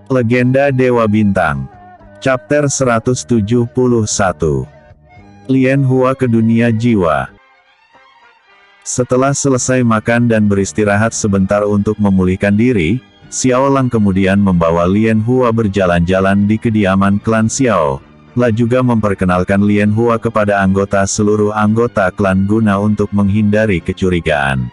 Legenda Dewa Bintang. Chapter 171. Lian Hua ke dunia jiwa. Setelah selesai makan dan beristirahat sebentar untuk memulihkan diri, Xiao Lang kemudian membawa Lian Hua berjalan-jalan di kediaman klan Xiao. Lah juga memperkenalkan Lian Hua kepada seluruh anggota klan guna untuk menghindari kecurigaan.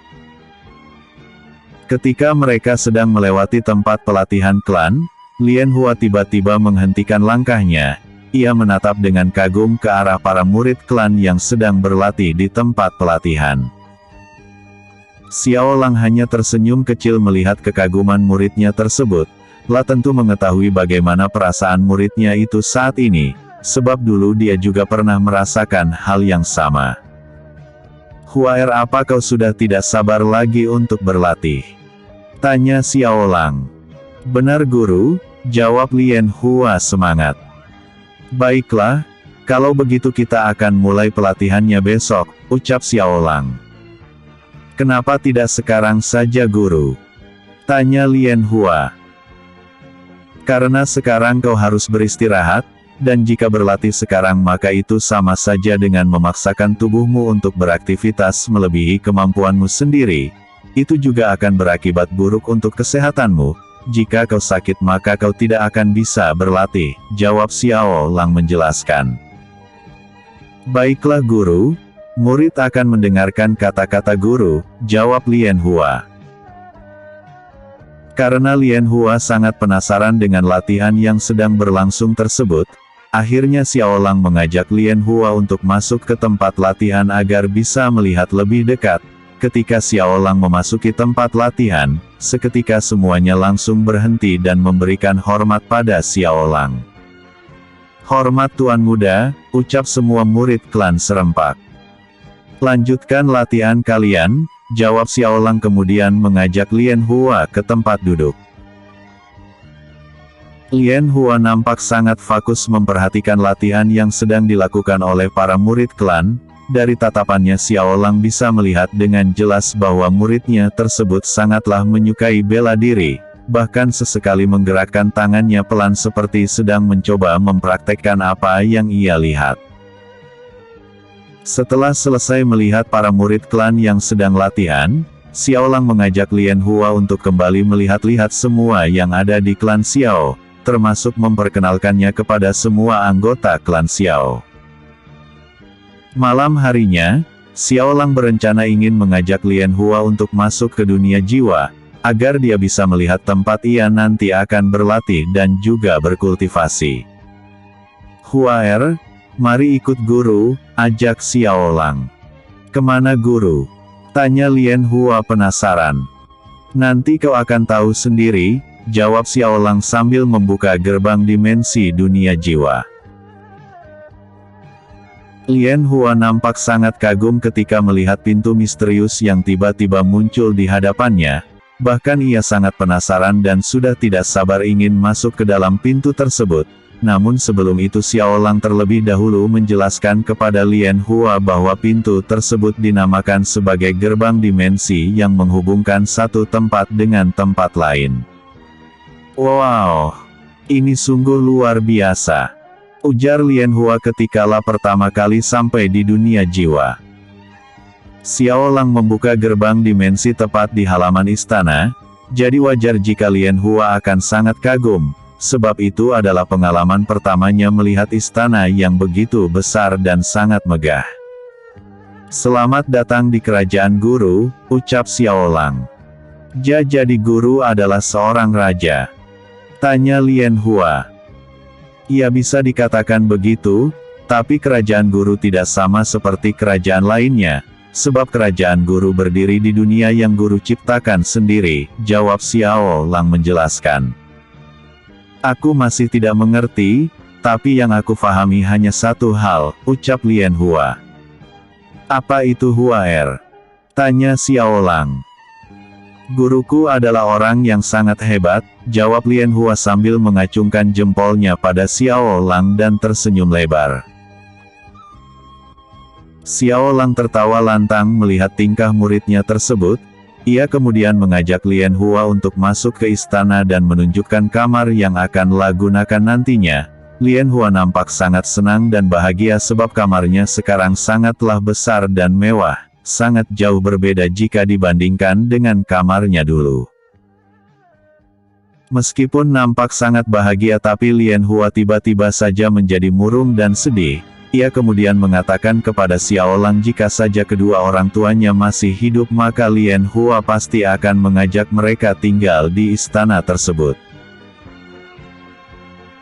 Ketika mereka sedang melewati tempat pelatihan klan, Lian Hua tiba-tiba menghentikan langkahnya. Ia menatap dengan kagum ke arah para murid klan yang sedang berlatih di tempat pelatihan. Xiao Lang hanya tersenyum kecil melihat kekaguman muridnya tersebut. Lah tentu mengetahui bagaimana perasaan muridnya itu saat ini, sebab dulu dia juga pernah merasakan hal yang sama. "Huaer, apa kau sudah tidak sabar lagi untuk berlatih?" tanya Xiao Lang. "Benar guru," jawab Lian Hua semangat. "Baiklah, kalau begitu kita akan mulai pelatihannya besok," ucap Xiao Lang. "Kenapa tidak sekarang saja guru?" tanya Lian Hua. "Karena sekarang kau harus beristirahat, dan jika berlatih sekarang maka itu sama saja dengan memaksakan tubuhmu untuk beraktivitas melebihi kemampuanmu sendiri. Itu juga akan berakibat buruk untuk kesehatanmu. Jika kau sakit maka kau tidak akan bisa berlatih," jawab Xiao Lang menjelaskan. "Baiklah guru, murid akan mendengarkan kata-kata guru," jawab Lian Hua. Karena Lian Hua sangat penasaran dengan latihan yang sedang berlangsung tersebut, akhirnya Xiao Lang mengajak Lian Hua untuk masuk ke tempat latihan agar bisa melihat lebih dekat. Ketika Xiao Lang memasuki tempat latihan, seketika semuanya langsung berhenti dan memberikan hormat pada Xiao Lang. "Hormat Tuan Muda," ucap semua murid klan serempak. "Lanjutkan latihan kalian," jawab Xiao Lang kemudian mengajak Lian Hua ke tempat duduk. Lian Hua nampak sangat fokus memperhatikan latihan yang sedang dilakukan oleh para murid klan. Dari tatapannya Xiao Lang bisa melihat dengan jelas bahwa muridnya tersebut sangatlah menyukai bela diri, bahkan sesekali menggerakkan tangannya pelan seperti sedang mencoba mempraktekkan apa yang ia lihat. Setelah selesai melihat para murid klan yang sedang latihan, Xiao Lang mengajak Lian Hua untuk kembali melihat-lihat semua yang ada di klan Xiao, termasuk memperkenalkannya kepada semua anggota klan Xiao. Malam harinya, Xiao Lang berencana ingin mengajak Lian Hua untuk masuk ke dunia jiwa, agar dia bisa melihat tempat ia nanti akan berlatih dan juga berkultivasi. "Huaer, mari ikut guru," ajak Xiao Lang. "Kemana guru?" tanya Lian Hua penasaran. "Nanti kau akan tahu sendiri," jawab Xiao Lang sambil membuka gerbang dimensi dunia jiwa. Lian Hua nampak sangat kagum ketika melihat pintu misterius yang tiba-tiba muncul di hadapannya. Bahkan ia sangat penasaran dan sudah tidak sabar ingin masuk ke dalam pintu tersebut. Namun sebelum itu Xiao Lang terlebih dahulu menjelaskan kepada Lian Hua bahwa pintu tersebut dinamakan sebagai gerbang dimensi yang menghubungkan satu tempat dengan tempat lain. "Wow, ini sungguh luar biasa," ujar Lian Hua ketikalah pertama kali sampai di dunia jiwa. Xiao Lang membuka gerbang dimensi tepat di halaman istana, jadi wajar jika Lian Hua akan sangat kagum, sebab itu adalah pengalaman pertamanya melihat istana yang begitu besar dan sangat megah. "Selamat datang di kerajaan guru," ucap Xiao Lang. "Jadi guru adalah seorang raja?" tanya Lian Hua. "Ya bisa dikatakan begitu, tapi kerajaan guru tidak sama seperti kerajaan lainnya, sebab kerajaan guru berdiri di dunia yang guru ciptakan sendiri," jawab Xiao Lang menjelaskan. "Aku masih tidak mengerti, tapi yang aku pahami hanya satu hal," ucap Lian Hua. "Apa itu Huaer?" tanya Xiao Lang. "Guruku adalah orang yang sangat hebat," jawab Lian Hua sambil mengacungkan jempolnya pada Xiao Lang dan tersenyum lebar. Xiao Lang tertawa lantang melihat tingkah muridnya tersebut. Ia kemudian mengajak Lien Hua untuk masuk ke istana dan menunjukkan kamar yang akan gunakan nantinya. Lien Hua nampak sangat senang dan bahagia sebab kamarnya sekarang sangatlah besar dan mewah, sangat jauh berbeda jika dibandingkan dengan kamarnya dulu. Meskipun nampak sangat bahagia tapi Lien Hua tiba-tiba saja menjadi murung dan sedih. Ia kemudian mengatakan kepada Xiao Lang jika saja kedua orang tuanya masih hidup maka Lien Hua pasti akan mengajak mereka tinggal di istana tersebut.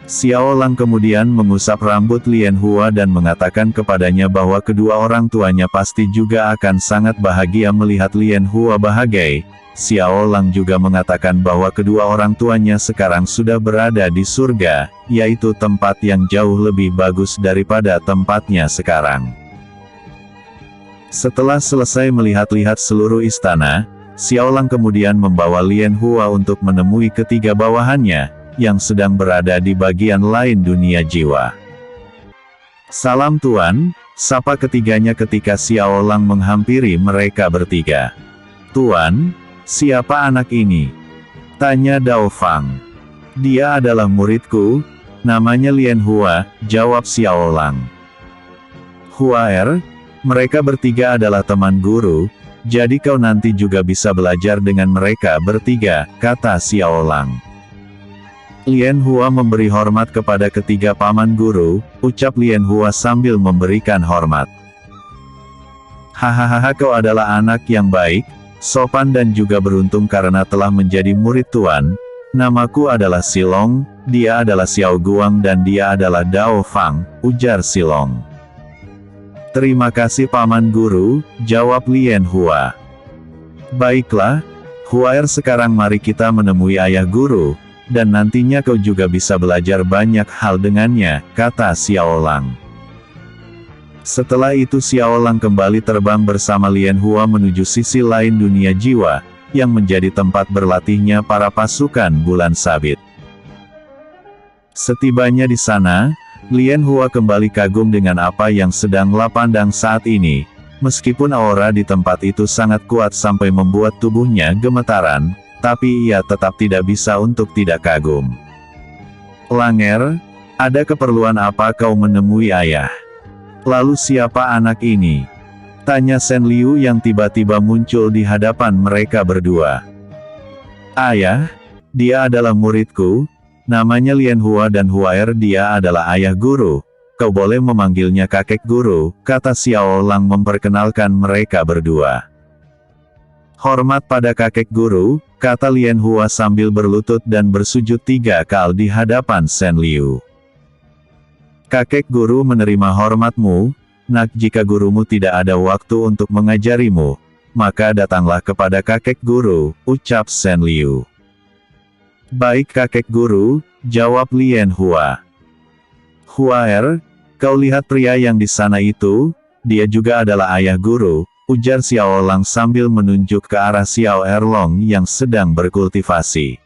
Xiao Lang kemudian mengusap rambut Lien Hua dan mengatakan kepadanya bahwa kedua orang tuanya pasti juga akan sangat bahagia melihat Lien Hua bahagia. Xiao Lang juga mengatakan bahwa kedua orang tuanya sekarang sudah berada di surga, yaitu tempat yang jauh lebih bagus daripada tempatnya sekarang. Setelah selesai melihat-lihat seluruh istana, Xiao Lang kemudian membawa Lien Hua untuk menemui ketiga bawahannya, yang sedang berada di bagian lain dunia jiwa. "Salam Tuan," sapa ketiganya ketika Xiao Lang menghampiri mereka bertiga. "Tuan, siapa anak ini?" tanya Dao Fang. "Dia adalah muridku, namanya Lien Hua," jawab Xiao Lang. "Hua mereka bertiga adalah teman guru, jadi kau nanti juga bisa belajar dengan mereka bertiga," kata Xiao Lang. Lien Hua memberi hormat kepada ketiga paman guru, ucap Lien Hua sambil memberikan hormat. "Hahaha, kau adalah anak yang baik, sopan dan juga beruntung karena telah menjadi murid Tuan. Namaku adalah Silong, dia adalah Xiao Guang dan dia adalah Dao Fang," ujar Silong. "Terima kasih paman guru," jawab Lien Hua. "Baiklah, Hua sekarang mari kita menemui ayah guru, dan nantinya kau juga bisa belajar banyak hal dengannya," kata Xiao Lang. Setelah itu Xiao Lang kembali terbang bersama Lien Hua menuju sisi lain dunia jiwa, yang menjadi tempat berlatihnya para pasukan bulan sabit. Setibanya di sana, Lien Hua kembali kagum dengan apa yang sedang lapandang saat ini. Meskipun aura di tempat itu sangat kuat sampai membuat tubuhnya gemetaran, tapi ia tetap tidak bisa untuk tidak kagum. "Langer, ada keperluan apa kau menemui ayah? Lalu siapa anak ini?" tanya Shen Liu yang tiba-tiba muncul di hadapan mereka berdua. "Ayah, dia adalah muridku, namanya Lien Hua dan Hua dia adalah ayah guru. Kau boleh memanggilnya kakek guru," kata Xiao Lang memperkenalkan mereka berdua. "Hormat pada kakek guru," kata Lien Hua sambil berlutut dan bersujud 3 kali di hadapan Shen Liu. "Kakek guru menerima hormatmu, nak jika gurumu tidak ada waktu untuk mengajarimu, maka datanglah kepada kakek guru," ucap Shen Liu. "Baik kakek guru," jawab Lien Hua. "Hua kau lihat pria yang di sana itu, dia juga adalah ayah guru," ujar Xiao Lang sambil menunjuk ke arah Xiao Erlong yang sedang berkultivasi.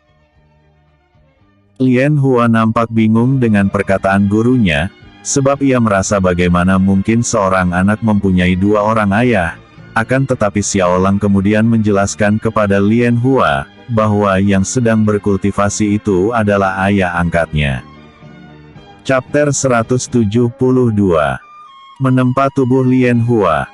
Lien Hua nampak bingung dengan perkataan gurunya, sebab ia merasa bagaimana mungkin seorang anak mempunyai 2 orang ayah. Akan tetapi Xiao Lang kemudian menjelaskan kepada Lien Hua, bahwa yang sedang berkultivasi itu adalah ayah angkatnya. Chapter 172. Menempa tubuh Lien Hua.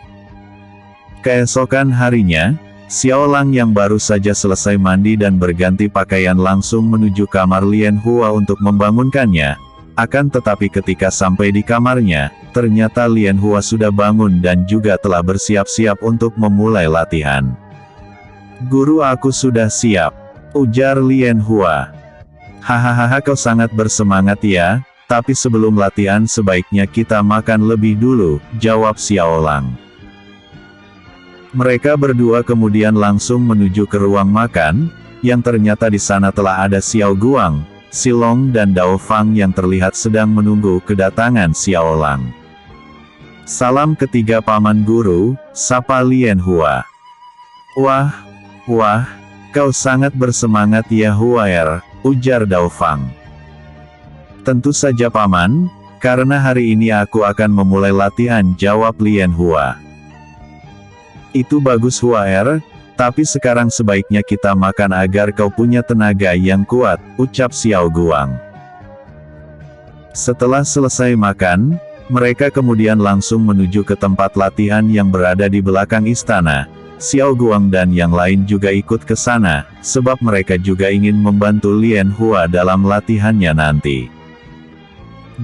Keesokan harinya, Xiao Lang yang baru saja selesai mandi dan berganti pakaian langsung menuju kamar Lien Hua untuk membangunkannya. Akan tetapi ketika sampai di kamarnya, ternyata Lien Hua sudah bangun dan juga telah bersiap-siap untuk memulai latihan. "Guru, aku sudah siap," ujar Lien Hua. "Hahaha, kau sangat bersemangat ya, tapi sebelum latihan sebaiknya kita makan lebih dulu," jawab Xiao Lang. Mereka berdua kemudian langsung menuju ke ruang makan, yang ternyata di sana telah ada Xiao Guang, Silong dan Dao Fang yang terlihat sedang menunggu kedatangan Xiao Lang. "Salam ketiga paman guru," sapa Lien Hua. Wah, kau sangat bersemangat ya Hua ujar Dao Fang. "Tentu saja paman, karena hari ini aku akan memulai latihan," jawab Lien Hua. "Itu bagus Hua Tapi sekarang sebaiknya kita makan agar kau punya tenaga yang kuat, ucap Xiao Guang. Setelah selesai makan, mereka kemudian langsung menuju ke tempat latihan yang berada di belakang istana. Xiao Guang dan yang lain juga ikut ke sana, sebab mereka juga ingin membantu Lian Hua dalam latihannya nanti.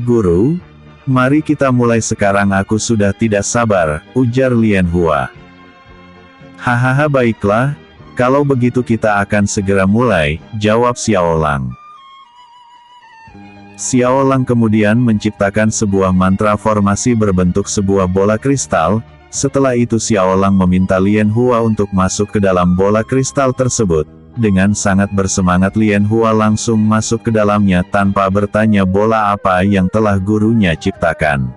Guru, mari kita mulai sekarang, aku sudah tidak sabar, ujar Lian Hua. Hahaha, baiklah, kalau begitu kita akan segera mulai, jawab Xiao Lang. Xiao Lang kemudian menciptakan sebuah mantra formasi berbentuk sebuah bola kristal. Setelah itu Xiao Lang meminta Lian Hua untuk masuk ke dalam bola kristal tersebut. Dengan sangat bersemangat Lian Hua langsung masuk ke dalamnya tanpa bertanya bola apa yang telah gurunya ciptakan.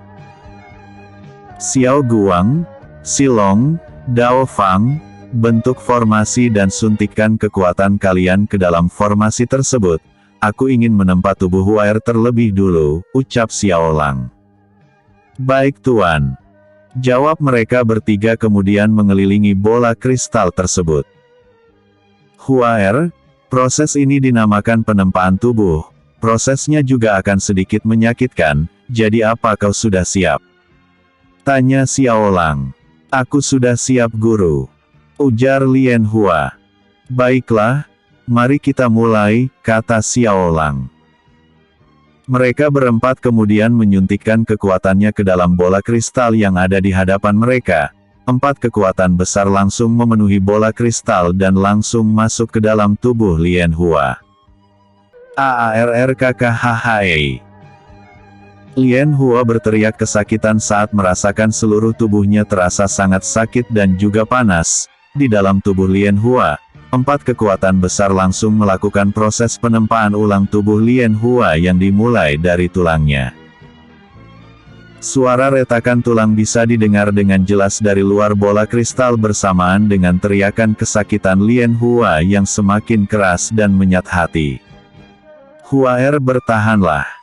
Xiao Guang, Silong, Dao Fang, bentuk formasi dan suntikan kekuatan kalian ke dalam formasi tersebut. Aku ingin menempa tubuh Huaer terlebih dulu, ucap Xiao Lang. Baik Tuan. Jawab mereka bertiga kemudian mengelilingi bola kristal tersebut. Huaer, proses ini dinamakan penempaan tubuh. Prosesnya juga akan sedikit menyakitkan, jadi apa kau sudah siap? Tanya Xiao Lang. Aku sudah siap guru, ujar Lian Hua. Baiklah, mari kita mulai, kata Xiao Lang. Mereka berempat kemudian menyuntikkan kekuatannya ke dalam bola kristal yang ada di hadapan mereka. 4 kekuatan besar langsung memenuhi bola kristal dan langsung masuk ke dalam tubuh Lian Hua. Aarrkkkhai. Lian Hua berteriak kesakitan saat merasakan seluruh tubuhnya terasa sangat sakit dan juga panas. Di dalam tubuh Lian Hua, 4 kekuatan besar langsung melakukan proses penempaan ulang tubuh Lian Hua yang dimulai dari tulangnya. Suara retakan tulang bisa didengar dengan jelas dari luar bola kristal bersamaan dengan teriakan kesakitan Lian Hua yang semakin keras dan menyat hati. Huaer, bertahanlah.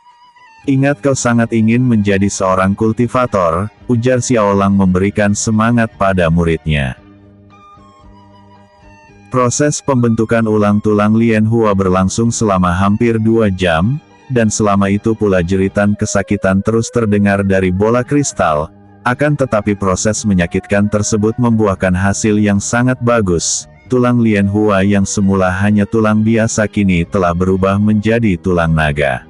Ingat kau sangat ingin menjadi seorang kultivator, ujar Xiao Lang memberikan semangat pada muridnya. Proses pembentukan ulang tulang Lian Hua berlangsung selama hampir 2 jam, dan selama itu pula jeritan kesakitan terus terdengar dari bola kristal. Akan tetapi proses menyakitkan tersebut membuahkan hasil yang sangat bagus. Tulang Lian Hua yang semula hanya tulang biasa kini telah berubah menjadi tulang naga.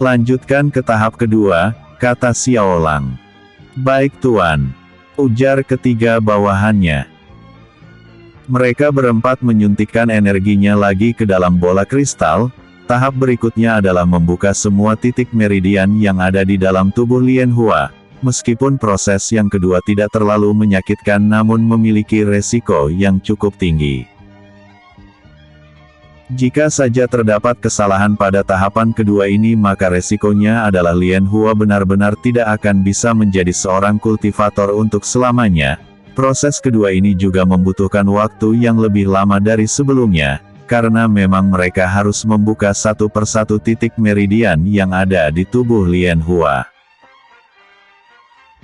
Lanjutkan ke tahap kedua, kata Xiao Lang. Baik Tuan, ujar ketiga bawahannya. Mereka berempat menyuntikkan energinya lagi ke dalam bola kristal. Tahap berikutnya adalah membuka semua titik meridian yang ada di dalam tubuh Lian Hua. Meskipun proses yang kedua tidak terlalu menyakitkan namun memiliki resiko yang cukup tinggi. Jika saja terdapat kesalahan pada tahapan kedua ini maka resikonya adalah Lian Hua benar-benar tidak akan bisa menjadi seorang kultivator untuk selamanya. Proses kedua ini juga membutuhkan waktu yang lebih lama dari sebelumnya, karena memang mereka harus membuka satu persatu titik meridian yang ada di tubuh Lian Hua.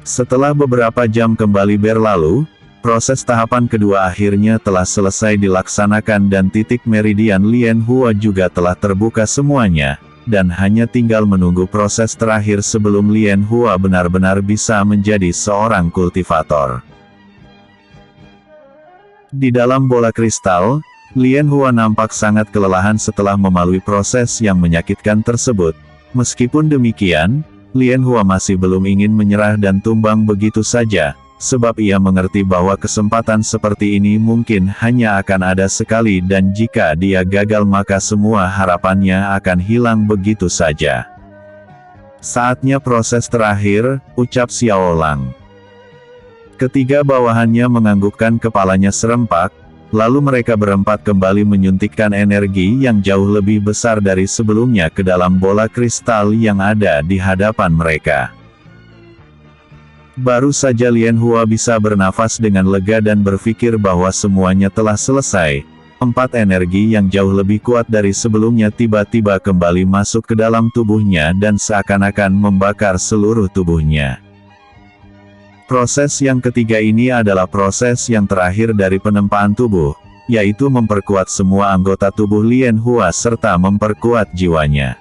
Setelah beberapa jam kembali berlalu, proses tahapan kedua akhirnya telah selesai dilaksanakan dan titik meridian Lian Hua juga telah terbuka semuanya, dan hanya tinggal menunggu proses terakhir sebelum Lian Hua benar-benar bisa menjadi seorang kultivator. Di dalam bola kristal, Lian Hua nampak sangat kelelahan setelah melalui proses yang menyakitkan tersebut. Meskipun demikian, Lian Hua masih belum ingin menyerah dan tumbang begitu saja, sebab ia mengerti bahwa kesempatan seperti ini mungkin hanya akan ada sekali dan jika dia gagal maka semua harapannya akan hilang begitu saja. Saatnya proses terakhir, ucap Xiao Lang. Ketiga bawahannya menganggukkan kepalanya serempak, lalu mereka berempat kembali menyuntikkan energi yang jauh lebih besar dari sebelumnya ke dalam bola kristal yang ada di hadapan mereka. Baru saja Lian Hua bisa bernafas dengan lega dan berpikir bahwa semuanya telah selesai. 4 energi yang jauh lebih kuat dari sebelumnya tiba-tiba kembali masuk ke dalam tubuhnya dan seakan-akan membakar seluruh tubuhnya. Proses yang ketiga ini adalah proses yang terakhir dari penempaan tubuh, yaitu memperkuat semua anggota tubuh Lien Hua serta memperkuat jiwanya.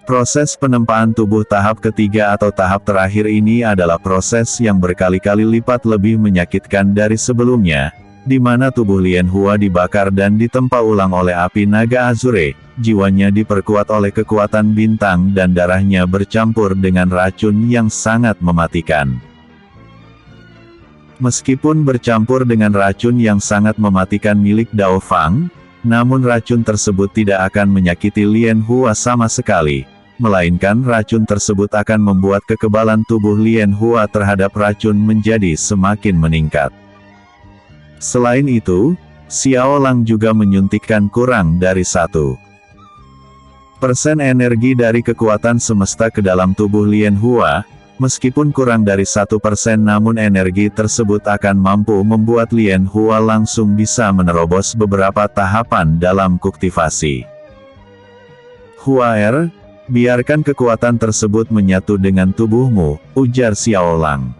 Proses penempaan tubuh tahap ketiga atau tahap terakhir ini adalah proses yang berkali-kali lipat lebih menyakitkan dari sebelumnya, di mana tubuh Lien Hua dibakar dan ditempa ulang oleh api naga Azure, jiwanya diperkuat oleh kekuatan bintang dan darahnya bercampur dengan racun yang sangat mematikan. Meskipun bercampur dengan racun yang sangat mematikan milik Dao Fang, namun racun tersebut tidak akan menyakiti Lien Hua sama sekali, melainkan racun tersebut akan membuat kekebalan tubuh Lien Hua terhadap racun menjadi semakin meningkat. Selain itu, Xiao Lang juga menyuntikkan kurang dari 1% energi dari kekuatan semesta ke dalam tubuh Lien Hua. Meskipun kurang dari 1%, namun energi tersebut akan mampu membuat Lien Hua langsung bisa menerobos beberapa tahapan dalam kultivasi. Hua, biarkan kekuatan tersebut menyatu dengan tubuhmu, ujar Xiao Lang.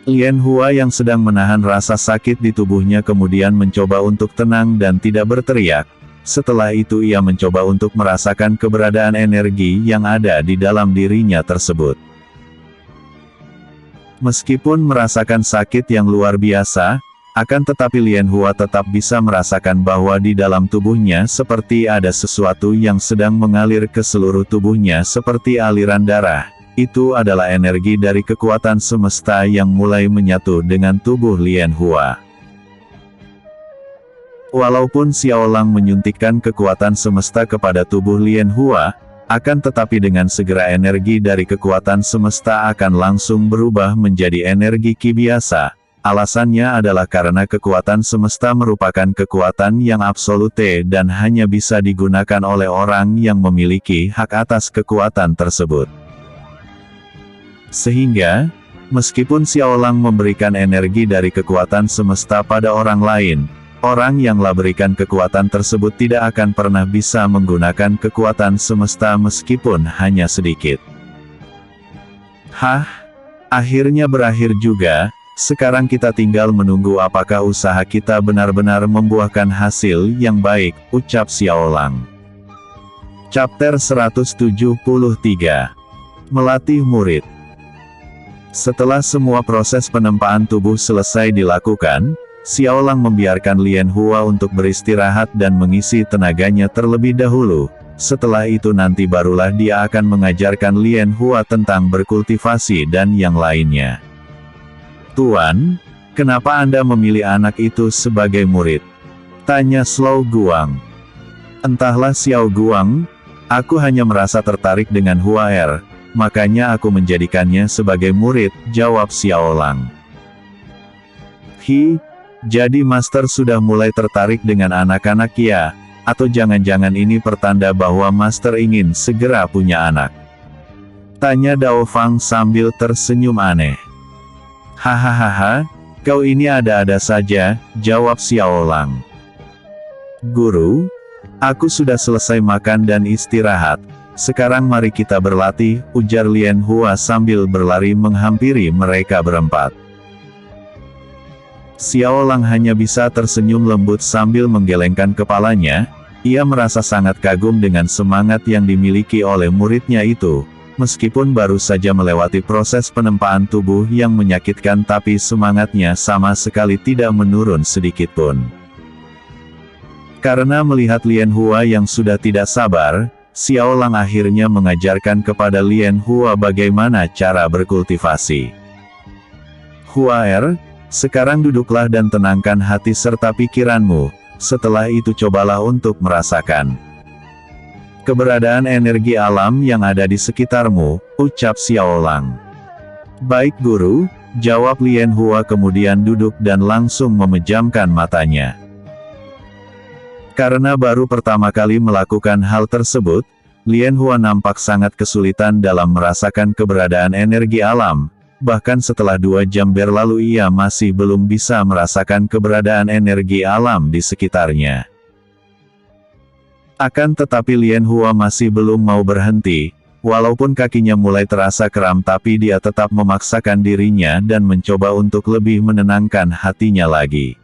Lien Hua yang sedang menahan rasa sakit di tubuhnya kemudian mencoba untuk tenang dan tidak berteriak. Setelah itu ia mencoba untuk merasakan keberadaan energi yang ada di dalam dirinya tersebut. Meskipun merasakan sakit yang luar biasa, akan tetapi Lien Hua tetap bisa merasakan bahwa di dalam tubuhnya seperti ada sesuatu yang sedang mengalir ke seluruh tubuhnya seperti aliran darah. Itu adalah energi dari kekuatan semesta yang mulai menyatu dengan tubuh Lien Hua. Walaupun Xiao Lang menyuntikkan kekuatan semesta kepada tubuh Lien Hua, akan tetapi dengan segera energi dari kekuatan semesta akan langsung berubah menjadi energi Qi biasa. Alasannya adalah karena kekuatan semesta merupakan kekuatan yang absolute dan hanya bisa digunakan oleh orang yang memiliki hak atas kekuatan tersebut. Sehingga, meskipun Xiao Lang memberikan energi dari kekuatan semesta pada orang lain, orang yang berikan kekuatan tersebut tidak akan pernah bisa menggunakan kekuatan semesta meskipun hanya sedikit. Akhirnya berakhir juga, sekarang kita tinggal menunggu apakah usaha kita benar-benar membuahkan hasil yang baik, ucap Xiao Lang. Chapter 173. Melatih murid. Setelah semua proses penempaan tubuh selesai dilakukan, Xiao Lang membiarkan Lien Hua untuk beristirahat dan mengisi tenaganya terlebih dahulu. Setelah itu nanti barulah dia akan mengajarkan Lien Hua tentang berkultivasi dan yang lainnya. Tuan, kenapa Anda memilih anak itu sebagai murid? Tanya Slow Guang. Entahlah Xiao Guang, aku hanya merasa tertarik dengan Hua, makanya aku menjadikannya sebagai murid, jawab Xiao Lang. Jadi Master sudah mulai tertarik dengan anak-anak ya? Atau jangan-jangan ini pertanda bahwa Master ingin segera punya anak? Tanya Dao Fang sambil tersenyum aneh. Hahaha, kau ini ada-ada saja, jawab Xiao Lang. Guru, aku sudah selesai makan dan istirahat. Sekarang mari kita berlatih, ujar Lien Hua sambil berlari menghampiri mereka berempat. Xiao Lang hanya bisa tersenyum lembut sambil menggelengkan kepalanya. Ia merasa sangat kagum dengan semangat yang dimiliki oleh muridnya itu. Meskipun baru saja melewati proses penempaan tubuh yang menyakitkan, tapi semangatnya sama sekali tidak menurun sedikitpun. Karena melihat Lien Hua yang sudah tidak sabar, Xiao Lang akhirnya mengajarkan kepada Lien Hua bagaimana cara berkultivasi. Hua, sekarang duduklah dan tenangkan hati serta pikiranmu, setelah itu cobalah untuk merasakan keberadaan energi alam yang ada di sekitarmu, ucap Xiao Lang. Baik guru, jawab Lien Hua kemudian duduk dan langsung memejamkan matanya. Karena baru pertama kali melakukan hal tersebut, Lien Hua nampak sangat kesulitan dalam merasakan keberadaan energi alam. Bahkan setelah 2 jam berlalu ia masih belum bisa merasakan keberadaan energi alam di sekitarnya. Akan tetapi Lien Hua masih belum mau berhenti. Walaupun kakinya mulai terasa kram tapi dia tetap memaksakan dirinya dan mencoba untuk lebih menenangkan hatinya lagi.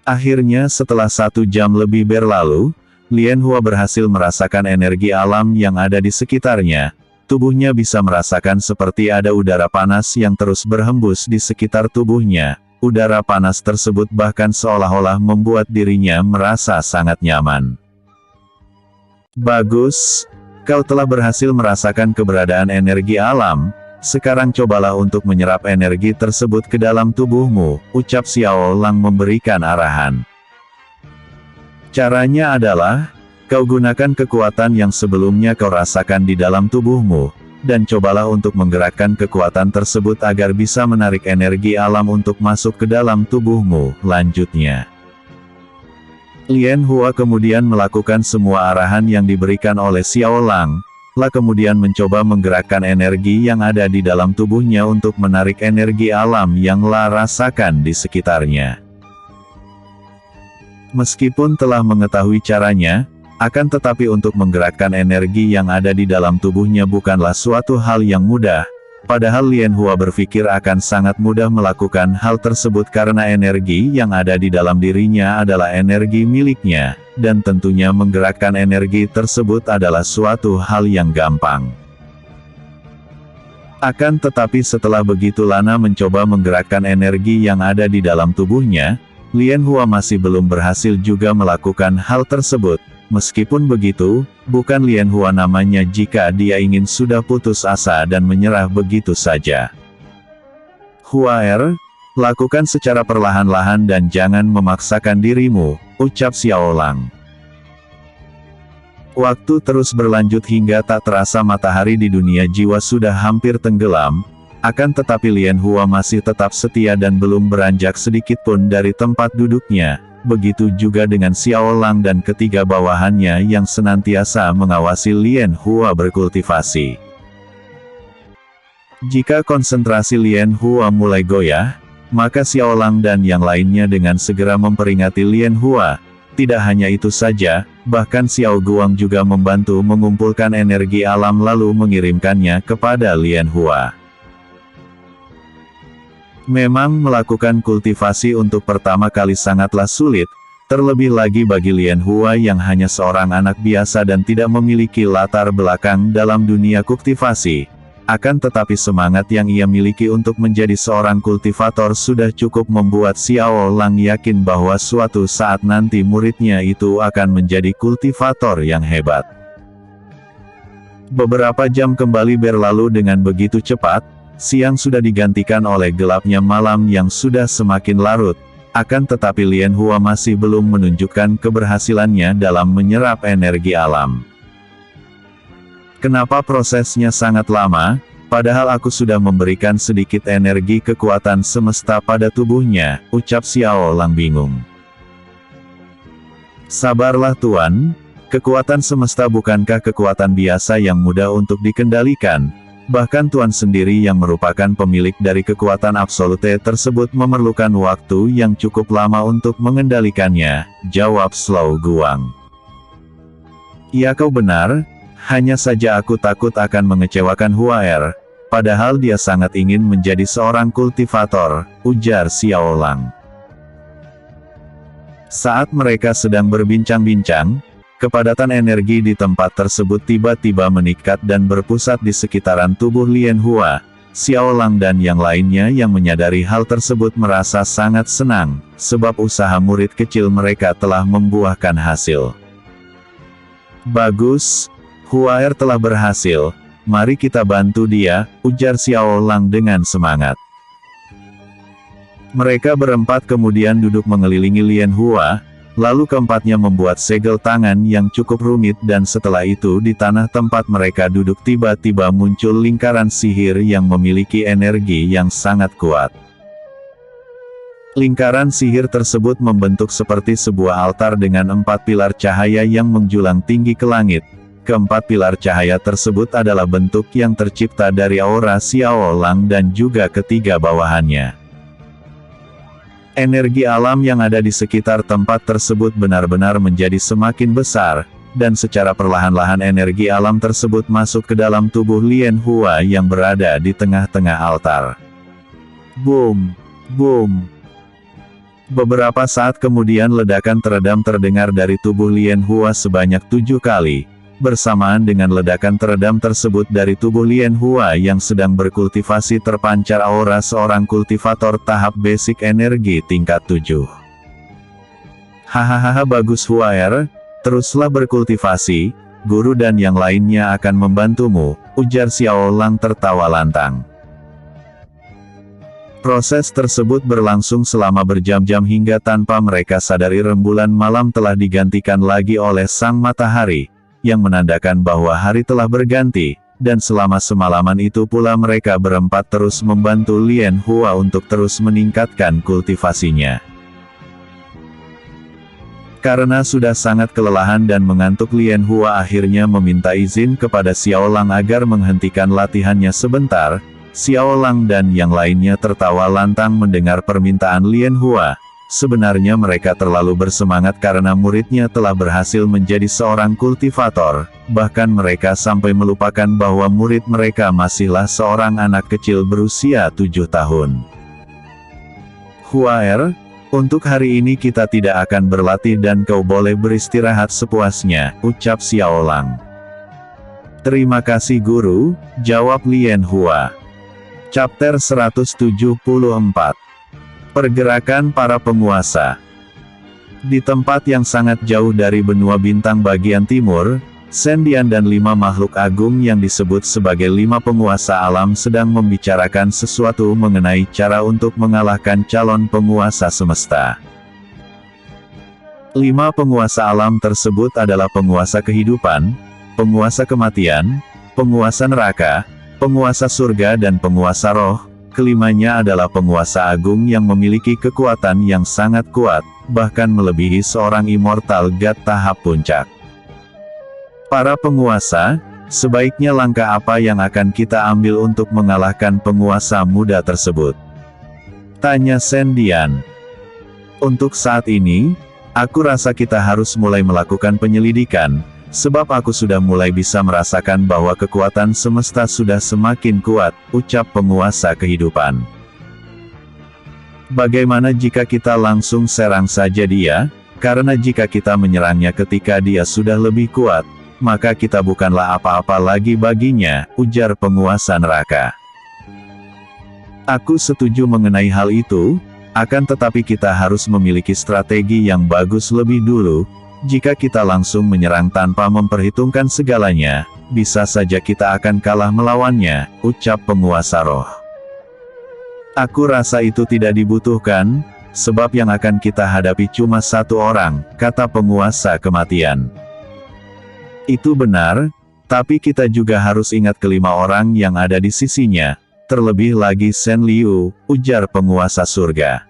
Akhirnya setelah 1 jam lebih berlalu, Lian Hua berhasil merasakan energi alam yang ada di sekitarnya. Tubuhnya bisa merasakan seperti ada udara panas yang terus berhembus di sekitar tubuhnya. Udara panas tersebut bahkan seolah-olah membuat dirinya merasa sangat nyaman. Bagus, kau telah berhasil merasakan keberadaan energi alam. Sekarang cobalah untuk menyerap energi tersebut ke dalam tubuhmu, ucap Xiao Lang memberikan arahan. Caranya adalah, kau gunakan kekuatan yang sebelumnya kau rasakan di dalam tubuhmu, dan cobalah untuk menggerakkan kekuatan tersebut agar bisa menarik energi alam untuk masuk ke dalam tubuhmu, lanjutnya. Lian Hua kemudian melakukan semua arahan yang diberikan oleh Xiao Lang, kemudian mencoba menggerakkan energi yang ada di dalam tubuhnya untuk menarik energi alam yang rasakan di sekitarnya. Meskipun telah mengetahui caranya, akan tetapi untuk menggerakkan energi yang ada di dalam tubuhnya bukanlah suatu hal yang mudah. Padahal Lian Hua berpikir akan sangat mudah melakukan hal tersebut karena energi yang ada di dalam dirinya adalah energi miliknya, dan tentunya menggerakkan energi tersebut adalah suatu hal yang gampang. Akan tetapi setelah begitu lama mencoba menggerakkan energi yang ada di dalam tubuhnya, Lian Hua masih belum berhasil juga melakukan hal tersebut. Meskipun begitu, bukan Lian Hua namanya jika dia ingin sudah putus asa dan menyerah begitu saja. Huaer, lakukan secara perlahan-lahan dan jangan memaksakan dirimu, ucap Xiao Lang. Waktu terus berlanjut hingga tak terasa matahari di dunia jiwa sudah hampir tenggelam, akan tetapi Lian Hua masih tetap setia dan belum beranjak sedikitpun dari tempat duduknya. Begitu juga dengan Xiao Lang dan ketiga bawahannya yang senantiasa mengawasi Lian Hua berkultivasi. Jika konsentrasi Lian Hua mulai goyah, maka Xiao Lang dan yang lainnya dengan segera memperingati Lian Hua. Tidak hanya itu saja, bahkan Xiao Guang juga membantu mengumpulkan energi alam lalu mengirimkannya kepada Lian Hua. Memang melakukan kultivasi untuk pertama kali sangatlah sulit, terlebih lagi bagi Lian Hua yang hanya seorang anak biasa dan tidak memiliki latar belakang dalam dunia kultivasi. Akan tetapi semangat yang ia miliki untuk menjadi seorang kultivator sudah cukup membuat Xiao Lang yakin bahwa suatu saat nanti muridnya itu akan menjadi kultivator yang hebat. Beberapa jam kembali berlalu dengan begitu cepat. Siang sudah digantikan oleh gelapnya malam yang sudah semakin larut, akan tetapi Lian Hua masih belum menunjukkan keberhasilannya dalam menyerap energi alam. Kenapa prosesnya sangat lama, padahal aku sudah memberikan sedikit energi kekuatan semesta pada tubuhnya, ucap Xiao Lang bingung. Sabarlah Tuan, kekuatan semesta bukankah kekuatan biasa yang mudah untuk dikendalikan? Bahkan Tuan sendiri yang merupakan pemilik dari kekuatan absolute tersebut memerlukan waktu yang cukup lama untuk mengendalikannya, jawab Xiao Guang. Ya kau benar, hanya saja aku takut akan mengecewakan Huaer, padahal dia sangat ingin menjadi seorang kultivator, ujar Xiao Lang. Saat mereka sedang berbincang-bincang, kepadatan energi di tempat tersebut tiba-tiba meningkat dan berpusat di sekitaran tubuh Lian Hua. Xiao Lang dan yang lainnya yang menyadari hal tersebut merasa sangat senang, sebab usaha murid kecil mereka telah membuahkan hasil. Bagus, Huaer telah berhasil, mari kita bantu dia, ujar Xiao Lang dengan semangat. Mereka berempat kemudian duduk mengelilingi Lian Hua. Lalu keempatnya membuat segel tangan yang cukup rumit dan setelah itu di tanah tempat mereka duduk tiba-tiba muncul lingkaran sihir yang memiliki energi yang sangat kuat. Lingkaran sihir tersebut membentuk seperti sebuah altar dengan 4 pilar cahaya yang menjulang tinggi ke langit. Keempat pilar cahaya tersebut adalah bentuk yang tercipta dari aura Xiao Lang dan juga ketiga bawahannya. Energi alam yang ada di sekitar tempat tersebut benar-benar menjadi semakin besar, dan secara perlahan-lahan energi alam tersebut masuk ke dalam tubuh Lian Hua yang berada di tengah-tengah altar. Boom! Boom! Beberapa saat kemudian ledakan teredam terdengar dari tubuh Lian Hua sebanyak 7 kali. Bersamaan dengan ledakan teredam tersebut dari tubuh Lian Hua yang sedang berkultivasi terpancar aura seorang kultivator tahap basic energi tingkat 7. Hahaha, bagus Huaer, teruslah berkultivasi, guru dan yang lainnya akan membantumu, ujar Xiao Lang tertawa lantang. Proses tersebut berlangsung selama berjam-jam hingga tanpa mereka sadari rembulan malam telah digantikan lagi oleh sang matahari, yang menandakan bahwa hari telah berganti, dan selama semalaman itu pula mereka berempat terus membantu Lian Hua untuk terus meningkatkan kultivasinya. Karena sudah sangat kelelahan dan mengantuk, Lian Hua akhirnya meminta izin kepada Xiao Lang agar menghentikan latihannya sebentar. Xiao Lang dan yang lainnya tertawa lantang mendengar permintaan Lian Hua. Sebenarnya mereka terlalu bersemangat karena muridnya telah berhasil menjadi seorang kultivator, bahkan mereka sampai melupakan bahwa murid mereka masihlah seorang anak kecil berusia 7 tahun. Huaer, untuk hari ini kita tidak akan berlatih dan kau boleh beristirahat sepuasnya, ucap Xiao Lang. Terima kasih guru, jawab Lian Hua. Chapter 174. Pergerakan para penguasa. Di tempat yang sangat jauh dari benua bintang bagian timur, Sendian dan 5 makhluk agung yang disebut sebagai 5 penguasa alam sedang membicarakan sesuatu mengenai cara untuk mengalahkan calon penguasa semesta. 5 penguasa alam tersebut adalah penguasa kehidupan, penguasa kematian, penguasa neraka, penguasa surga dan penguasa roh. Kelimanya adalah penguasa agung yang memiliki kekuatan yang sangat kuat, bahkan melebihi seorang immortal god tahap puncak. Para penguasa, sebaiknya langkah apa yang akan kita ambil untuk mengalahkan penguasa muda tersebut? Tanya Sendian. Untuk saat ini, aku rasa kita harus mulai melakukan penyelidikan, sebab aku sudah mulai bisa merasakan bahwa kekuatan semesta sudah semakin kuat, ucap penguasa kehidupan. Bagaimana jika kita langsung serang saja dia? Karena jika kita menyerangnya ketika dia sudah lebih kuat, maka kita bukanlah apa-apa lagi baginya, ujar penguasa neraka. Aku setuju mengenai hal itu, akan tetapi kita harus memiliki strategi yang bagus lebih dulu. Jika kita langsung menyerang tanpa memperhitungkan segalanya, bisa saja kita akan kalah melawannya, ucap penguasa roh. Aku rasa itu tidak dibutuhkan, sebab yang akan kita hadapi cuma 1 orang, kata penguasa kematian. Itu benar, tapi kita juga harus ingat ke-5 orang yang ada di sisinya, terlebih lagi Shen Liu, ujar penguasa surga.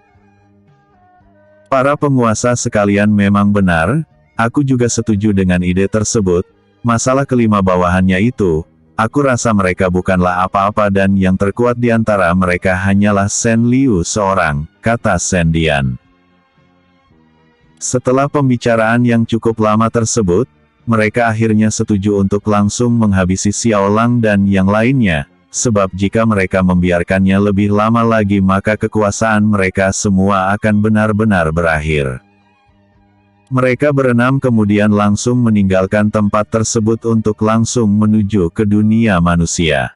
Para penguasa sekalian memang benar. Aku juga setuju dengan ide tersebut. Masalah ke-5 bawahannya itu, aku rasa mereka bukanlah apa-apa dan yang terkuat di antara mereka hanyalah Shen Liu seorang, kata Sendian. Setelah pembicaraan yang cukup lama tersebut, mereka akhirnya setuju untuk langsung menghabisi Xiao Lang dan yang lainnya, sebab jika mereka membiarkannya lebih lama lagi maka kekuasaan mereka semua akan benar-benar berakhir. Mereka berenam kemudian langsung meninggalkan tempat tersebut untuk langsung menuju ke dunia manusia.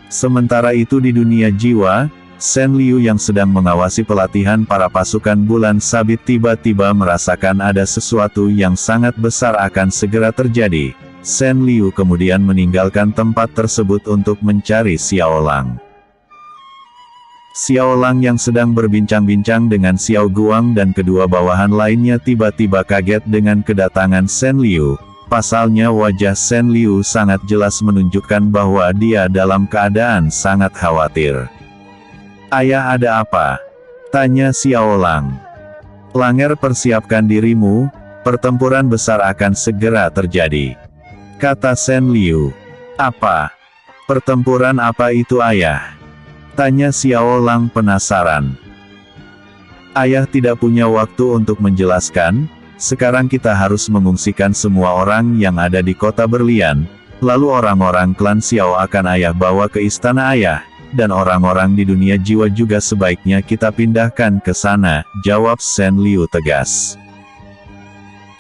Sementara itu di dunia jiwa, Shen Liu yang sedang mengawasi pelatihan para pasukan bulan sabit tiba-tiba merasakan ada sesuatu yang sangat besar akan segera terjadi. Shen Liu kemudian meninggalkan tempat tersebut untuk mencari Xiao Lang. Xiao Lang yang sedang berbincang-bincang dengan Xiao Guang dan kedua bawahan lainnya tiba-tiba kaget dengan kedatangan Shen Liu. Pasalnya wajah Shen Liu sangat jelas menunjukkan bahwa dia dalam keadaan sangat khawatir. Ayah, ada apa? Tanya Xiao Lang. Langer, persiapkan dirimu, pertempuran besar akan segera terjadi, kata Shen Liu. Apa? Pertempuran apa itu ayah? Tanya Xiao Lang penasaran. Ayah tidak punya waktu untuk menjelaskan, sekarang kita harus mengungsikan semua orang yang ada di kota berlian, lalu orang-orang klan Xiao akan ayah bawa ke istana ayah, dan orang-orang di dunia jiwa juga sebaiknya kita pindahkan ke sana, jawab Shen Liu tegas.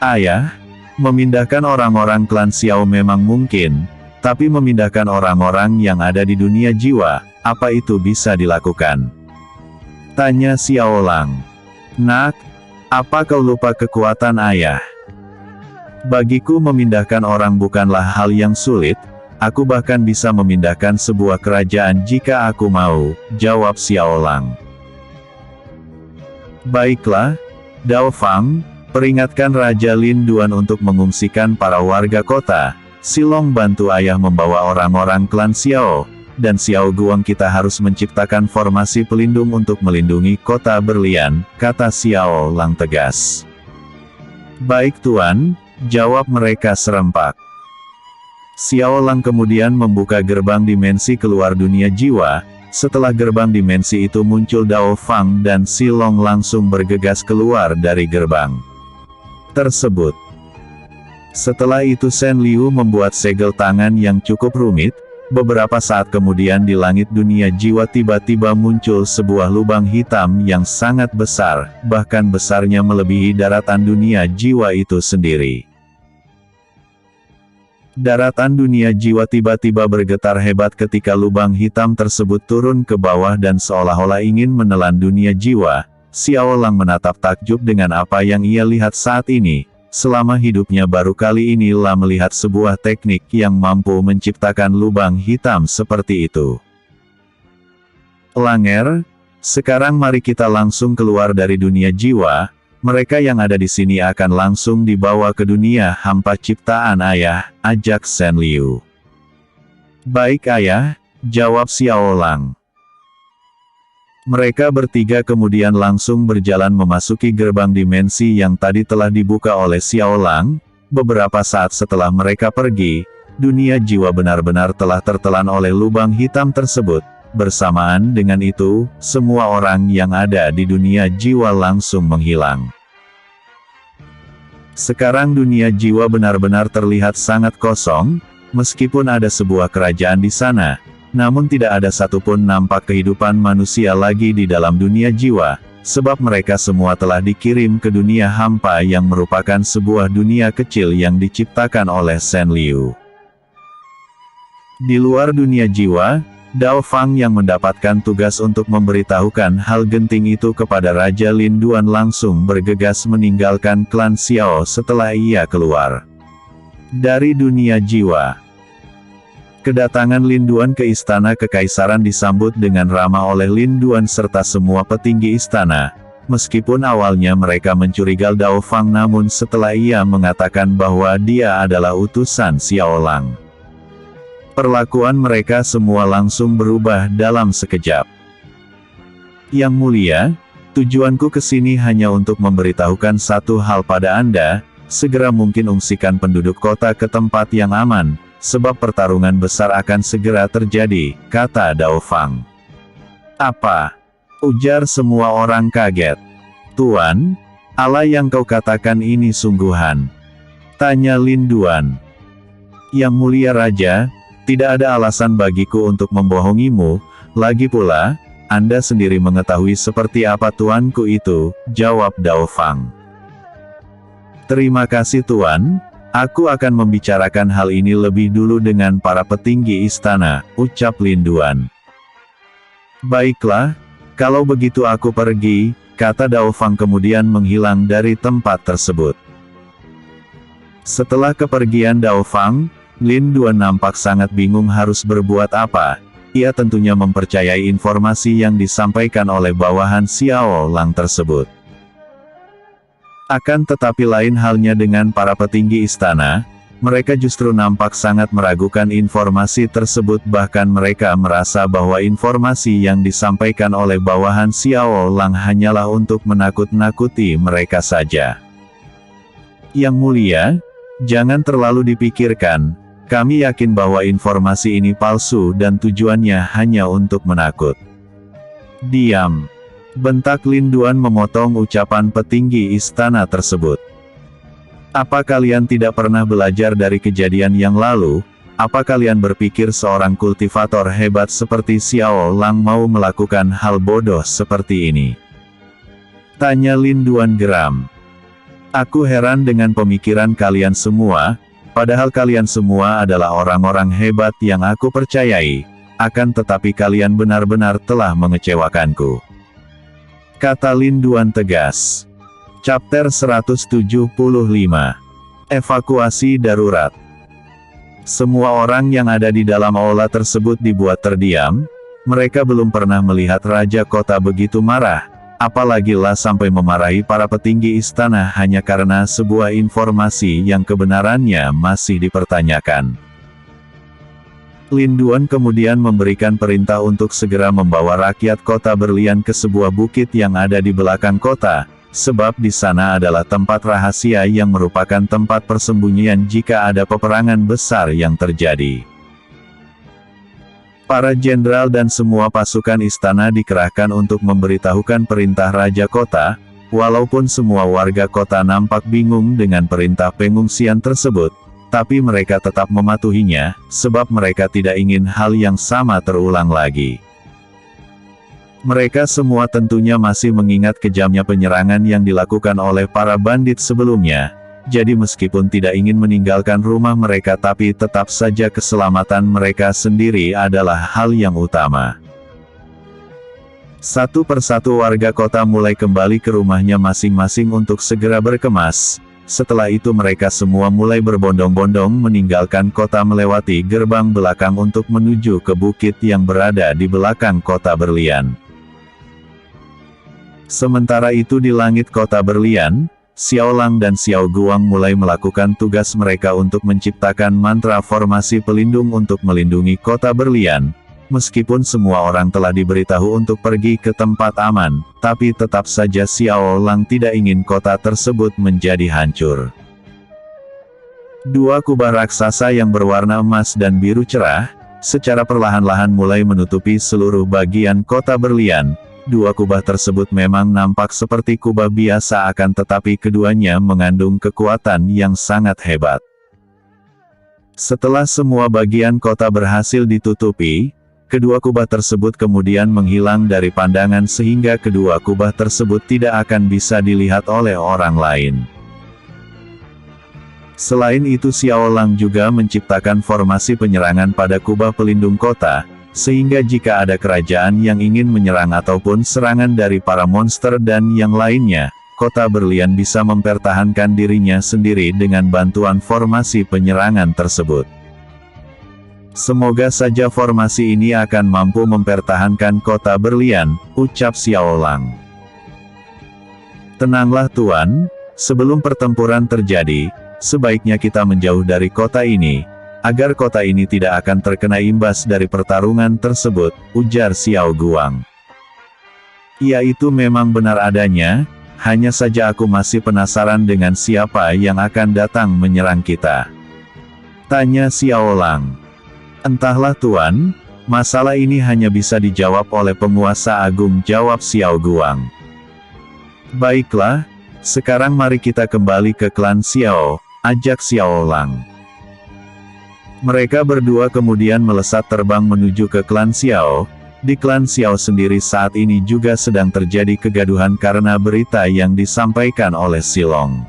Ayah, memindahkan orang-orang klan Xiao memang mungkin, tapi memindahkan orang-orang yang ada di dunia jiwa, apa itu bisa dilakukan? Tanya Xiao Lang. Nak, apa kau lupa kekuatan ayah? Bagiku memindahkan orang bukanlah hal yang sulit, aku bahkan bisa memindahkan sebuah kerajaan jika aku mau, jawab Xiao Lang. Baiklah, Dao Fang, peringatkan Raja Lin Duan untuk mengungsikan para warga kota, Silong bantu ayah membawa orang-orang klan Xiao, dan Xiao Guang kita harus menciptakan formasi pelindung untuk melindungi kota berlian, kata Xiao Lang tegas. Baik Tuan, jawab mereka serempak. Xiao Lang kemudian membuka gerbang dimensi keluar dunia jiwa, setelah gerbang dimensi itu muncul Dao Fang dan Silong langsung bergegas keluar dari gerbang tersebut. Setelah itu Shen Liu membuat segel tangan yang cukup rumit. Beberapa saat kemudian di langit dunia jiwa tiba-tiba muncul sebuah lubang hitam yang sangat besar, bahkan besarnya melebihi daratan dunia jiwa itu sendiri. Daratan dunia jiwa tiba-tiba bergetar hebat ketika lubang hitam tersebut turun ke bawah dan seolah-olah ingin menelan dunia jiwa. Xiao Lang menatap takjub dengan apa yang ia lihat saat ini. Selama hidupnya baru kali inilah melihat sebuah teknik yang mampu menciptakan lubang hitam seperti itu. Langer, sekarang mari kita langsung keluar dari dunia jiwa, mereka yang ada di sini akan langsung dibawa ke dunia hampa ciptaan ayah, ajak Shen Liu. Baik ayah, jawab Xiao Lang. Mereka bertiga kemudian langsung berjalan memasuki gerbang dimensi yang tadi telah dibuka oleh Xiao Lang. Beberapa saat setelah mereka pergi, dunia jiwa benar-benar telah tertelan oleh lubang hitam tersebut. Bersamaan dengan itu, semua orang yang ada di dunia jiwa langsung menghilang. Sekarang dunia jiwa benar-benar terlihat sangat kosong, meskipun ada sebuah kerajaan di sana. Namun tidak ada satupun nampak kehidupan manusia lagi di dalam dunia jiwa, sebab mereka semua telah dikirim ke dunia hampa yang merupakan sebuah dunia kecil yang diciptakan oleh Shen Liu. Di luar dunia jiwa, Dao Fang yang mendapatkan tugas untuk memberitahukan hal genting itu kepada Raja Lin Duan langsung bergegas meninggalkan klan Xiao setelah ia keluar dari dunia jiwa. Kedatangan Lin Duan ke istana kekaisaran disambut dengan ramah oleh Lin Duan serta semua petinggi istana. Meskipun awalnya mereka mencurigai Dao Fang namun setelah ia mengatakan bahwa dia adalah utusan Xiao Lang, perlakuan mereka semua langsung berubah dalam sekejap. Yang mulia, tujuanku ke sini hanya untuk memberitahukan satu hal pada Anda, segera mungkin ungsikan penduduk kota ke tempat yang aman. Sebab pertarungan besar akan segera terjadi, kata Dao Fang. Apa? Ujar semua orang kaget. Tuan, Allah yang kau katakan ini sungguhan? Tanya Lin Duan. Yang mulia Raja, tidak ada alasan bagiku untuk membohongimu, lagi pula, Anda sendiri mengetahui seperti apa tuanku itu, jawab Dao Fang. Terima kasih Tuan. Aku akan membicarakan hal ini lebih dulu dengan para petinggi istana, ucap Lin Duan. Baiklah, kalau begitu aku pergi, kata Dao Fang kemudian menghilang dari tempat tersebut. Setelah kepergian Dao Fang, Lin Duan nampak sangat bingung harus berbuat apa. Ia tentunya mempercayai informasi yang disampaikan oleh bawahan Xiao Lang tersebut. Akan tetapi lain halnya dengan para petinggi istana, mereka justru nampak sangat meragukan informasi tersebut bahkan mereka merasa bahwa informasi yang disampaikan oleh bawahan Xiao Lang hanyalah untuk menakut-nakuti mereka saja. Yang mulia, jangan terlalu dipikirkan, kami yakin bahwa informasi ini palsu dan tujuannya hanya untuk menakut. Diam. Bentak Lin Duan memotong ucapan petinggi istana tersebut. Apa kalian tidak pernah belajar dari kejadian yang lalu? Apa kalian berpikir seorang kultivator hebat seperti Xiao Lang mau melakukan hal bodoh seperti ini? Tanya Lin Duan geram. Aku heran dengan pemikiran kalian semua, padahal kalian semua adalah orang-orang hebat yang aku percayai, akan tetapi kalian benar-benar telah mengecewakanku. Kata Lin Duan tegas. Chapter 175. Evakuasi darurat. Semua orang yang ada di dalam aula tersebut dibuat terdiam, mereka belum pernah melihat Raja Kota begitu marah, apalagi lah sampai memarahi para petinggi istana hanya karena sebuah informasi yang kebenarannya masih dipertanyakan. Lin Duan kemudian memberikan perintah untuk segera membawa rakyat kota berlian ke sebuah bukit yang ada di belakang kota, sebab di sana adalah tempat rahasia yang merupakan tempat persembunyian jika ada peperangan besar yang terjadi. Para jenderal dan semua pasukan istana dikerahkan untuk memberitahukan perintah Raja Kota, walaupun semua warga kota nampak bingung dengan perintah pengungsian tersebut, tapi mereka tetap mematuhinya, sebab mereka tidak ingin hal yang sama terulang lagi. Mereka semua tentunya masih mengingat kejamnya penyerangan yang dilakukan oleh para bandit sebelumnya, jadi meskipun tidak ingin meninggalkan rumah mereka tapi tetap saja keselamatan mereka sendiri adalah hal yang utama. Satu persatu warga kota mulai kembali ke rumahnya masing-masing untuk segera berkemas. Setelah itu mereka semua mulai berbondong-bondong meninggalkan kota melewati gerbang belakang untuk menuju ke bukit yang berada di belakang kota berlian. Sementara itu di langit kota berlian, Xiao Lang dan Xiao Guang mulai melakukan tugas mereka untuk menciptakan mantra formasi pelindung untuk melindungi kota berlian. Meskipun semua orang telah diberitahu untuk pergi ke tempat aman, tapi tetap saja Xiao Lang tidak ingin kota tersebut menjadi hancur. Dua kubah raksasa yang berwarna emas dan biru cerah, secara perlahan-lahan mulai menutupi seluruh bagian kota berlian. Dua kubah tersebut memang nampak seperti kubah biasa akan tetapi keduanya mengandung kekuatan yang sangat hebat. Setelah semua bagian kota berhasil ditutupi, kedua kubah tersebut kemudian menghilang dari pandangan sehingga kedua kubah tersebut tidak akan bisa dilihat oleh orang lain. Selain itu Xiao Lang juga menciptakan formasi penyerangan pada kubah pelindung kota, sehingga jika ada kerajaan yang ingin menyerang ataupun serangan dari para monster dan yang lainnya, kota berlian bisa mempertahankan dirinya sendiri dengan bantuan formasi penyerangan tersebut. Semoga saja formasi ini akan mampu mempertahankan kota berlian, ucap Xiao Lang. Tenanglah Tuan, sebelum pertempuran terjadi, sebaiknya kita menjauh dari kota ini, agar kota ini tidak akan terkena imbas dari pertarungan tersebut, ujar Xiao Guang. Ya itu memang benar adanya, hanya saja aku masih penasaran dengan siapa yang akan datang menyerang kita. Tanya Xiao Lang. Entahlah Tuan, masalah ini hanya bisa dijawab oleh penguasa agung, jawab Xiao Guang. Baiklah, sekarang mari kita kembali ke klan Xiao, ajak Xiao Lang. Mereka berdua kemudian melesat terbang menuju ke klan Xiao. Di klan Xiao sendiri saat ini juga sedang terjadi kegaduhan karena berita yang disampaikan oleh Silong.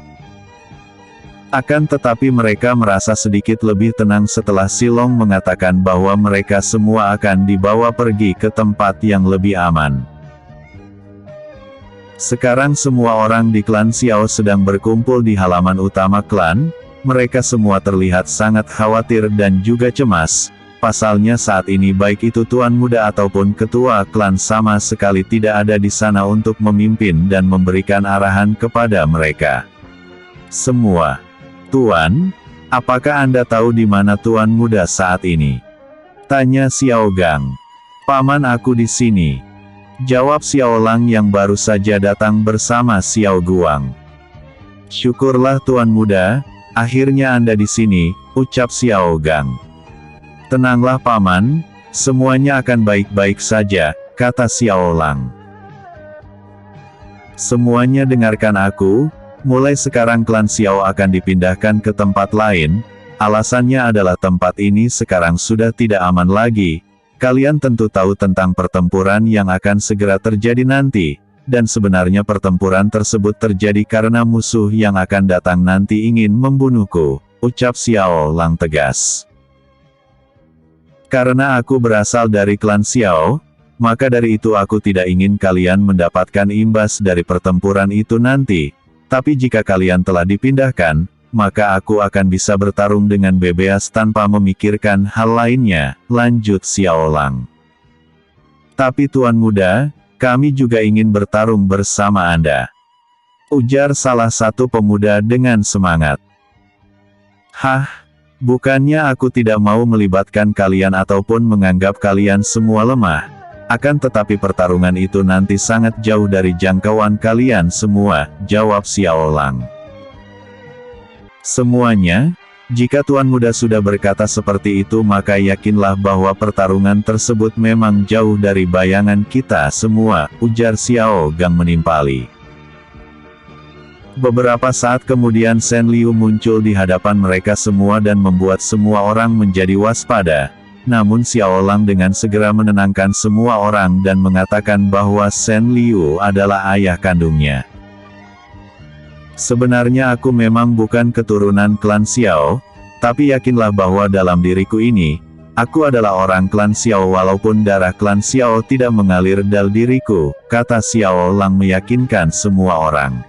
Akan tetapi mereka merasa sedikit lebih tenang setelah Silong mengatakan bahwa mereka semua akan dibawa pergi ke tempat yang lebih aman. Sekarang semua orang di klan Xiao sedang berkumpul di halaman utama klan. Mereka semua terlihat sangat khawatir dan juga cemas. Pasalnya saat ini baik itu tuan muda ataupun ketua klan sama sekali tidak ada di sana untuk memimpin dan memberikan arahan kepada mereka. Semua. Tuan, apakah Anda tahu di mana tuan muda saat ini? Tanya Xiao Gang. Paman aku di sini. Jawab Xiao Lang yang baru saja datang bersama Xiao Guang. Syukurlah tuan muda, akhirnya Anda di sini, ucap Xiao Gang. Tenanglah paman, semuanya akan baik-baik saja, kata Xiao Lang. Semuanya dengarkan aku, Mulai sekarang klan Xiao akan dipindahkan ke tempat lain, alasannya adalah tempat ini sekarang sudah tidak aman lagi. Kalian tentu tahu tentang pertempuran yang akan segera terjadi nanti, dan sebenarnya pertempuran tersebut terjadi karena musuh yang akan datang nanti ingin membunuhku, ucap Xiao Lang tegas. Karena aku berasal dari klan Xiao, maka dari itu aku tidak ingin kalian mendapatkan imbas dari pertempuran itu nanti. Tapi jika kalian telah dipindahkan, maka aku akan bisa bertarung dengan bebas tanpa memikirkan hal lainnya, lanjut Xiao Lang. Tapi Tuan Muda, kami juga ingin bertarung bersama Anda, ujar salah satu pemuda dengan semangat. Hah, bukannya aku tidak mau melibatkan kalian ataupun menganggap kalian semua lemah. Akan tetapi pertarungan itu nanti sangat jauh dari jangkauan kalian semua, jawab Xiao Lang. Semuanya, jika Tuan Muda sudah berkata seperti itu maka yakinlah bahwa pertarungan tersebut memang jauh dari bayangan kita semua, ujar Xiao Gang menimpali. Beberapa saat kemudian Shen Liu muncul di hadapan mereka semua dan membuat semua orang menjadi waspada. Namun Xiao Lang dengan segera menenangkan semua orang dan mengatakan bahwa Shen Liu adalah ayah kandungnya. Sebenarnya aku memang bukan keturunan klan Xiao, tapi yakinlah bahwa dalam diriku ini, aku adalah orang klan Xiao walaupun darah klan Xiao tidak mengalir dalam diriku, kata Xiao Lang meyakinkan semua orang.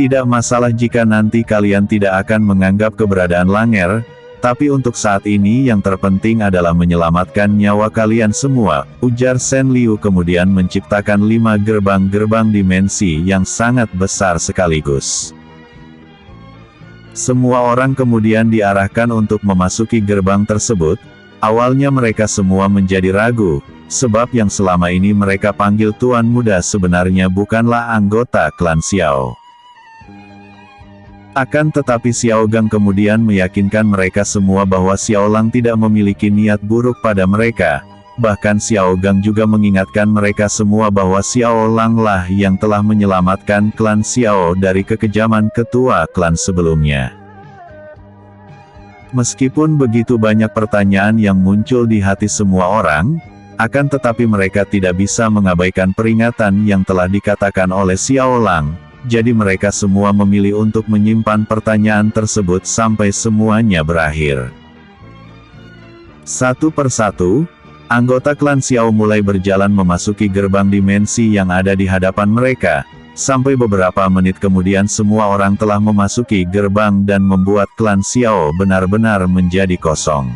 Tidak masalah jika nanti kalian tidak akan menganggap keberadaan Langer, tapi untuk saat ini yang terpenting adalah menyelamatkan nyawa kalian semua, ujar Shen Liu kemudian menciptakan 5 gerbang-gerbang dimensi yang sangat besar sekaligus. Semua orang kemudian diarahkan untuk memasuki gerbang tersebut. Awalnya mereka semua menjadi ragu, sebab yang selama ini mereka panggil Tuan Muda sebenarnya bukanlah anggota klan Xiao. Akan tetapi Xiao Gang kemudian meyakinkan mereka semua bahwa Xiao Lang tidak memiliki niat buruk pada mereka. Bahkan Xiao Gang juga mengingatkan mereka semua bahwa Xiao Lang lah yang telah menyelamatkan klan Xiao dari kekejaman ketua klan sebelumnya. Meskipun begitu banyak pertanyaan yang muncul di hati semua orang, akan tetapi mereka tidak bisa mengabaikan peringatan yang telah dikatakan oleh Xiao Lang. Jadi mereka semua memilih untuk menyimpan pertanyaan tersebut sampai semuanya berakhir. Satu persatu, anggota klan Xiao mulai berjalan memasuki gerbang dimensi yang ada di hadapan mereka. Sampai beberapa menit kemudian semua orang telah memasuki gerbang dan membuat klan Xiao benar-benar menjadi kosong.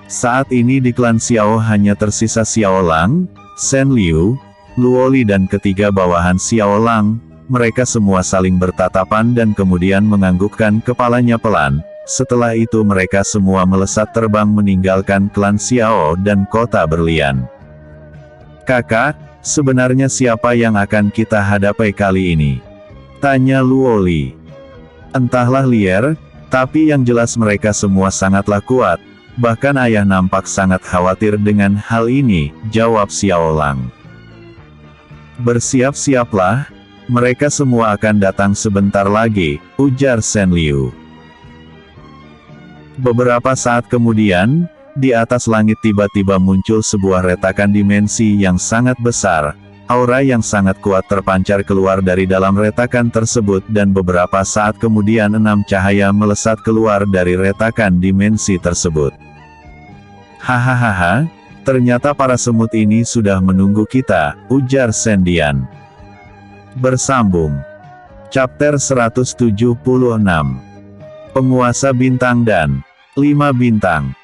Saat ini di klan Xiao hanya tersisa Xiao Lang, Shen Liu, Luo Li dan ketiga bawahan Xiao Lang. Mereka semua saling bertatapan dan kemudian menganggukkan kepalanya pelan. Setelah itu mereka semua melesat terbang meninggalkan klan Xiao dan kota berlian. Kakak, sebenarnya siapa yang akan kita hadapi kali ini? Tanya Luo Li. Entahlah Lier, tapi yang jelas mereka semua sangatlah kuat. Bahkan ayah nampak sangat khawatir dengan hal ini, jawab Xiao Lang. Bersiap-siaplah, mereka semua akan datang sebentar lagi, ujar Shen Liu. Beberapa saat kemudian, di atas langit tiba-tiba muncul sebuah retakan dimensi yang sangat besar. Aura yang sangat kuat terpancar keluar dari dalam retakan tersebut dan beberapa saat kemudian 6 cahaya melesat keluar dari retakan dimensi tersebut. Hahaha. Ternyata para semut ini sudah menunggu kita, ujar Shen Dian. Bersambung. Chapter 176. Penguasa Bintang dan 5 Bintang.